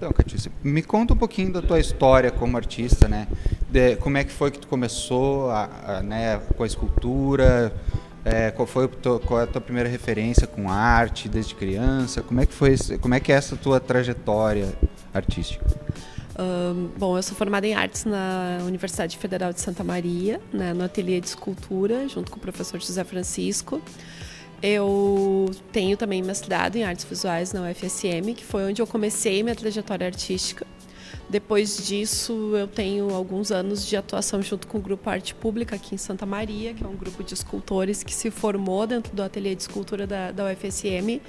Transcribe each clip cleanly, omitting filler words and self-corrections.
Então, Catiúcia, me conta um pouquinho da tua história como artista, né? Como é que foi que tu começou né, com a escultura? Qual é a tua primeira referência com arte desde criança? Como é que é essa tua trajetória artística? Bom, eu sou formada em artes na Universidade Federal de Santa Maria, né, no ateliê de escultura, junto com o professor José Francisco. Eu tenho também mestrado em artes visuais na UFSM, que foi onde eu comecei minha trajetória artística. Depois disso, eu tenho alguns anos de atuação junto com o Grupo Arte Pública aqui em Santa Maria, que é um grupo de escultores que se formou dentro do ateliê de escultura da UFSM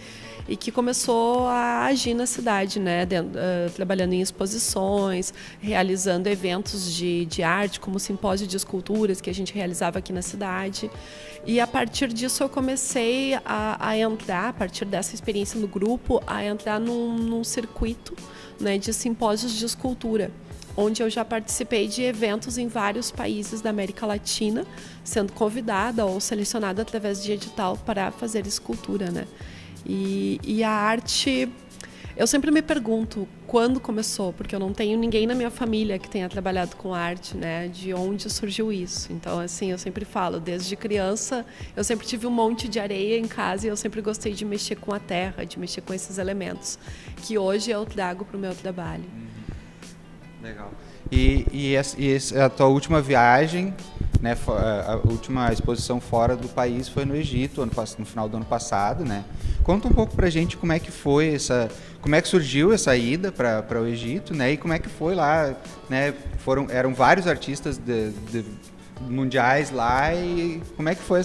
e que começou a agir na cidade, né, trabalhando em exposições, realizando eventos de arte, como o simpósio de esculturas que a gente realizava aqui na cidade. E a partir disso eu comecei a entrar, a partir dessa experiência no grupo, a entrar num circuito, né, de simpósios de escultura, onde eu já participei de eventos em vários países da América Latina, sendo convidada ou selecionada através de edital para fazer escultura, né? E a arte, eu sempre me pergunto quando começou, porque eu não tenho ninguém na minha família que tenha trabalhado com arte, né? De onde surgiu isso? Então, assim, eu sempre falo, desde criança, eu sempre tive um monte de areia em casa e eu sempre gostei de mexer com a terra, de mexer com esses elementos, que hoje eu trago para o meu trabalho. Legal. E a tua última viagem, né, a última exposição fora do país foi no Egito, no final do ano passado, né? Conta um pouco pra gente como é que foi como é que surgiu essa ida para o Egito, né? E como é que foi lá, né? Eram vários artistas mundiais lá, e como é que foi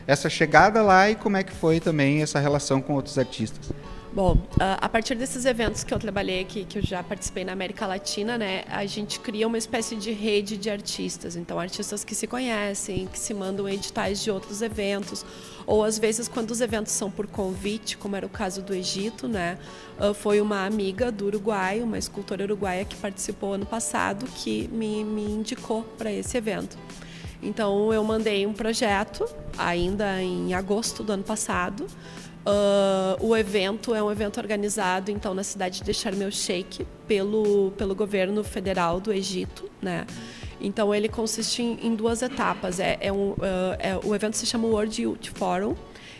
essa chegada lá e como é que foi também essa relação com outros artistas? Bom, a partir desses eventos que eu trabalhei aqui, que eu já participei na América Latina, né, a gente cria uma espécie de rede de artistas. Então, artistas que se conhecem, que se mandam editais de outros eventos, ou às vezes quando os eventos são por convite, como era o caso do Egito, né, foi uma amiga do Uruguai, uma escultora uruguaia que participou ano passado, que me indicou para esse evento. Então, eu mandei um projeto, ainda em agosto do ano passado. O evento é um evento organizado então na cidade de Sharm el-Sheikh pelo governo federal do Egito, né? Então ele consiste em duas etapas. O evento se chama World Youth Forum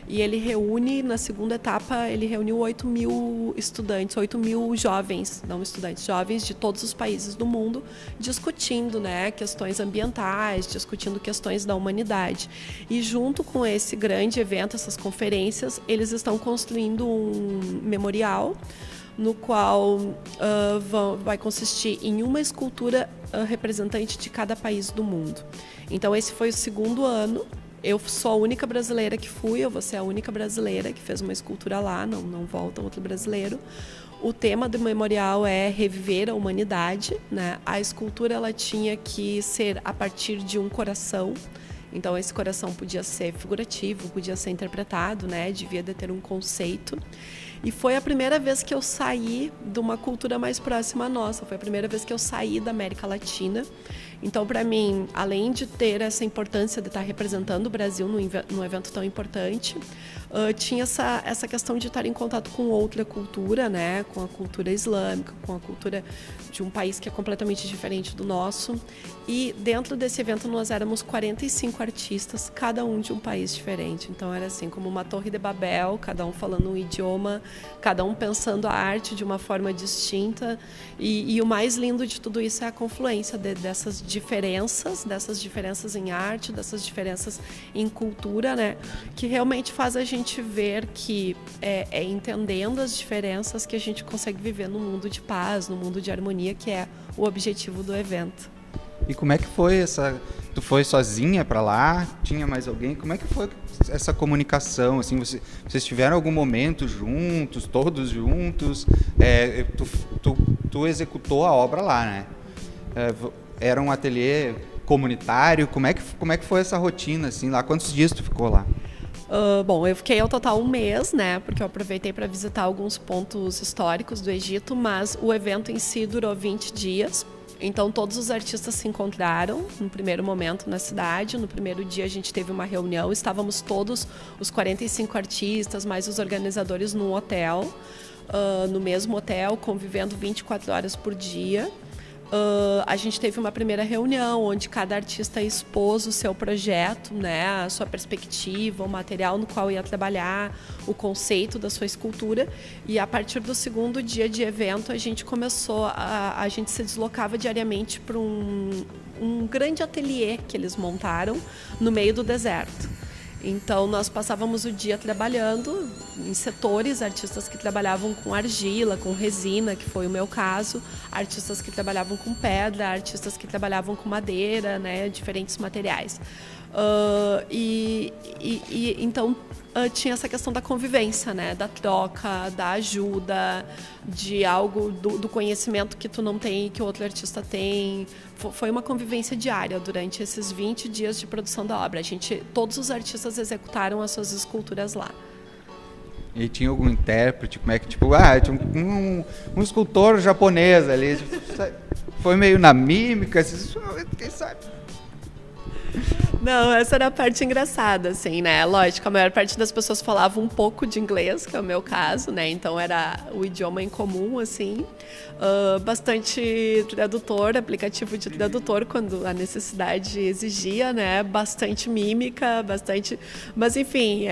e ele reúne, na segunda etapa, ele reuniu 8.000 estudantes, 8.000 jovens, não estudantes, jovens de todos os países do mundo, discutindo, né, questões ambientais, discutindo questões da humanidade. E junto com esse grande evento, essas conferências, eles estão construindo um memorial no qual vai consistir em uma escultura representante de cada país do mundo. Então esse foi o segundo ano. Eu sou a única brasileira que fui, eu vou ser a única brasileira que fez uma escultura lá, não volta outro brasileiro. O tema do memorial é reviver a humanidade, né? A escultura ela tinha que ser a partir de um coração. Então esse coração podia ser figurativo, podia ser interpretado, né? Devia de ter um conceito. E foi a primeira vez que eu saí de uma cultura mais próxima à nossa, foi a primeira vez que eu saí da América Latina. Então, para mim, além de ter essa importância de estar representando o Brasil num evento tão importante, tinha essa questão de estar em contato com outra cultura, né? Com a cultura islâmica, com a cultura de um país que é completamente diferente do nosso. E dentro desse evento nós éramos 45 artistas, cada um de um país diferente. Então era assim, como uma torre de Babel, cada um falando um idioma, cada um pensando a arte de uma forma distinta. E o mais lindo de tudo isso é a confluência dessas diferenças em arte, dessas diferenças em cultura, né? Que realmente faz a gente ver que é entendendo as diferenças que a gente consegue viver num mundo de paz, num mundo de harmonia, que é o objetivo do evento. E como é que foi Tu foi sozinha para lá? Tinha mais alguém? Como é que foi essa comunicação? Assim, vocês tiveram algum momento juntos, todos juntos? Tu executou a obra lá, né? Era um ateliê comunitário? Como é que foi essa rotina, assim, lá? Quantos dias tu ficou lá? Bom, eu fiquei ao total um mês, né? Porque eu aproveitei para visitar alguns pontos históricos do Egito, mas o evento em si durou 20 dias. Então, todos os artistas se encontraram no primeiro momento na cidade. No primeiro dia, a gente teve uma reunião. Estávamos todos, os 45 artistas, mais os organizadores, num hotel. no mesmo hotel, convivendo 24 horas por dia. A gente teve uma primeira reunião onde cada artista expôs o seu projeto, né, a sua perspectiva, o material no qual ia trabalhar, o conceito da sua escultura. E a partir do segundo dia de evento, a gente começou, a gente se deslocava diariamente para um grande ateliê que eles montaram no meio do deserto. Então, nós passávamos o dia trabalhando em setores, artistas que trabalhavam com argila, com resina, que foi o meu caso, artistas que trabalhavam com pedra, artistas que trabalhavam com madeira, né, diferentes materiais. Então, tinha essa questão da convivência, né, da troca, da ajuda, de algo, do conhecimento que tu não tem e que o outro artista tem. Foi uma convivência diária durante esses 20 dias de produção da obra. Todos os artistas executaram as suas esculturas lá. E tinha algum intérprete, como é que, tipo, tinha um escultor japonês ali, tipo, foi meio na mímica, quem sabe? Não, essa era a parte engraçada, assim, né? Lógico, a maior parte das pessoas falava um pouco de inglês, que é o meu caso, né? Então era o idioma em comum, assim. Bastante tradutor, aplicativo de tradutor, quando a necessidade exigia, né? Bastante mímica, bastante... Mas, enfim,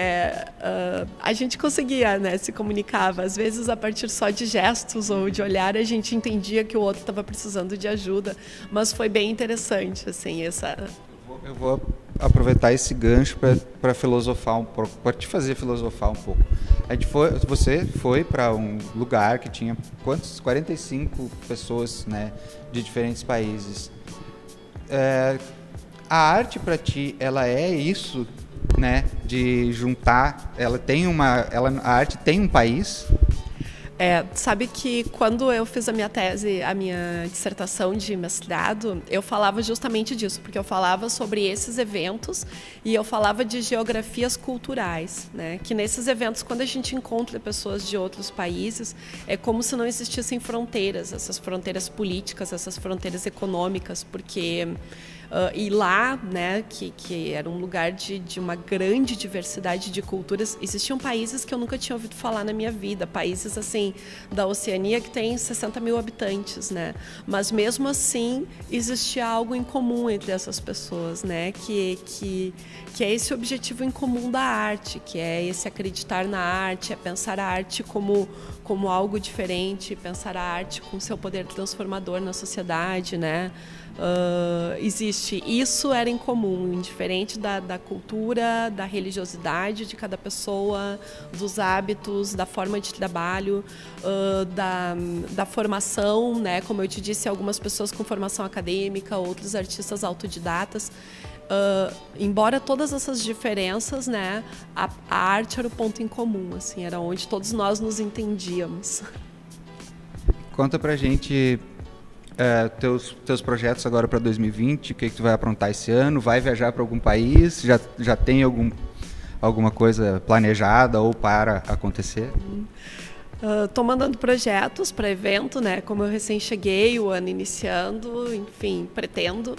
a gente conseguia, né? Se comunicava. Às vezes, a partir só de gestos ou de olhar, a gente entendia que o outro estava precisando de ajuda. Mas foi bem interessante, assim, essa... Eu vou aproveitar esse gancho para filosofar um pouco, para te fazer filosofar um pouco. Você foi para um lugar que tinha quantos? 45 pessoas, né, de diferentes países. A arte para ti, ela é isso, né, de juntar? A arte tem um país? Sabe que quando eu fiz a minha tese, a minha dissertação de mestrado, eu falava justamente disso, porque eu falava sobre esses eventos e eu falava de geografias culturais, né? Que nesses eventos, quando a gente encontra pessoas de outros países, é como se não existissem fronteiras, essas fronteiras políticas, essas fronteiras econômicas, porque... e lá, né, que era um lugar de uma grande diversidade de culturas, existiam países que eu nunca tinha ouvido falar na minha vida, países assim da Oceania que tem 60 mil habitantes, né? Mas mesmo assim existia algo em comum entre essas pessoas, né? Que é esse objetivo em comum da arte, que é esse acreditar na arte, é pensar a arte como algo diferente, pensar a arte com seu poder transformador na sociedade, né? Existe. Isso era em comum, indiferente da cultura, da religiosidade de cada pessoa, dos hábitos, da forma de trabalho, da formação, né? Como eu te disse, algumas pessoas com formação acadêmica, outros artistas autodidatas. Embora todas essas diferenças, né, a arte era o ponto em comum, assim, era onde todos nós nos entendíamos. Conta pra gente teus projetos agora para 2020, o que tu vai aprontar esse ano? Vai viajar para algum país? Já tem alguma coisa planejada ou para acontecer? Estou mandando projetos para evento, né? Como eu recém cheguei, o ano iniciando, enfim, pretendo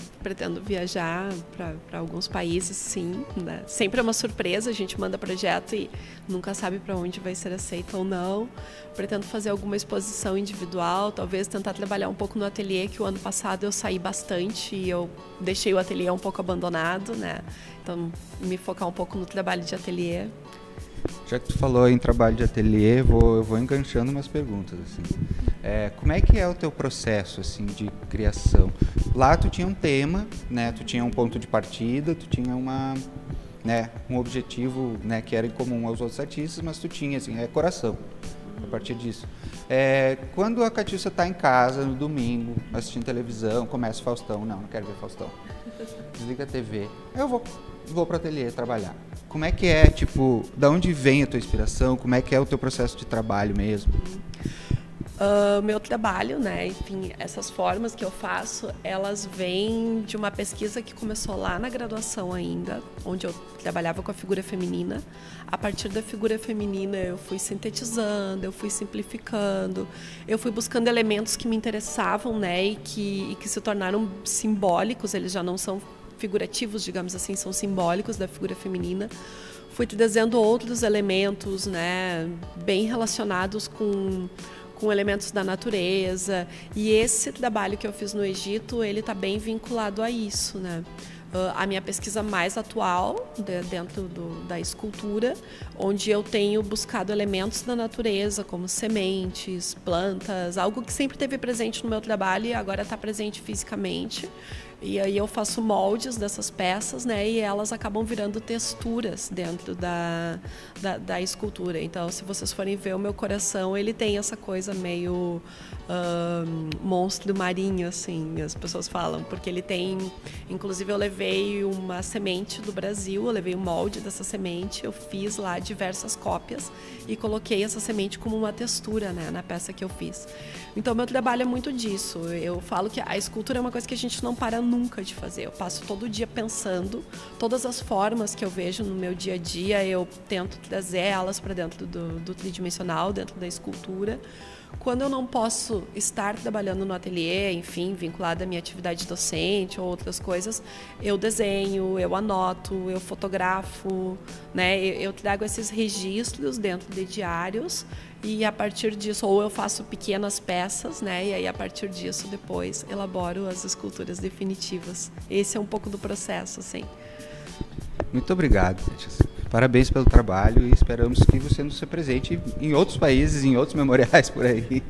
viajar para alguns países, sim, né? Sempre é uma surpresa, a gente manda projeto e nunca sabe para onde vai ser aceito ou não. Pretendo fazer alguma exposição individual, talvez tentar trabalhar um pouco no ateliê, que o ano passado eu saí bastante e eu deixei o ateliê um pouco abandonado, né? Então, me focar um pouco no trabalho de ateliê. Já que tu falou em trabalho de ateliê, eu vou enganchando umas perguntas, assim. Como é que é o teu processo, assim, de criação? Lá tu tinha um tema, né? Tu tinha um ponto de partida, tu tinha um objetivo, né, que era em comum aos outros artistas, mas tu tinha, assim, coração a partir disso. Quando a Catiúcia está em casa, no domingo, assistindo televisão, começa o Faustão. Não quero ver Faustão. Desliga a TV. Eu vou para o ateliê trabalhar. Como é que tipo, da onde vem a tua inspiração? Como é que é o teu processo de trabalho mesmo? Meu trabalho, né, enfim, essas formas que eu faço, elas vêm de uma pesquisa que começou lá na graduação ainda, onde eu trabalhava com a figura feminina. A partir da figura feminina eu fui sintetizando, eu fui simplificando, eu fui buscando elementos que me interessavam, né, e que se tornaram simbólicos, eles já não são figurativos, digamos assim, são simbólicos da figura feminina. fui trazendo outros elementos, né, bem relacionados com elementos da natureza, e esse trabalho que eu fiz no Egito, ele está bem vinculado a isso, né? A minha pesquisa mais atual dentro da escultura, onde eu tenho buscado elementos da natureza, como sementes, plantas, algo que sempre esteve presente no meu trabalho e agora está presente fisicamente. E aí eu faço moldes dessas peças, né, e elas acabam virando texturas dentro da escultura. Então, se vocês forem ver o meu coração, ele tem essa coisa meio monstro marinho, assim, as pessoas falam, porque ele tem, inclusive eu levei uma semente do Brasil, eu levei o molde dessa semente, eu fiz lá diversas cópias e coloquei essa semente como uma textura, né, na peça que eu fiz. Então, meu trabalho é muito disso. Eu falo que a escultura é uma coisa que a gente não para nunca de fazer. Eu passo todo dia pensando, todas as formas que eu vejo no meu dia a dia, eu tento trazer elas para dentro do tridimensional, dentro da escultura. Quando eu não posso estar trabalhando no ateliê, enfim, vinculada à minha atividade docente ou outras coisas, eu desenho, eu anoto, eu fotografo, né? Eu trago esses registros dentro de diários e a partir disso, ou eu faço pequenas peças, né? E aí a partir disso depois elaboro as esculturas definitivas. Esse é um pouco do processo, assim. Muito obrigado, Letícia. Parabéns pelo trabalho e esperamos que você nos represente em outros países, em outros memoriais por aí.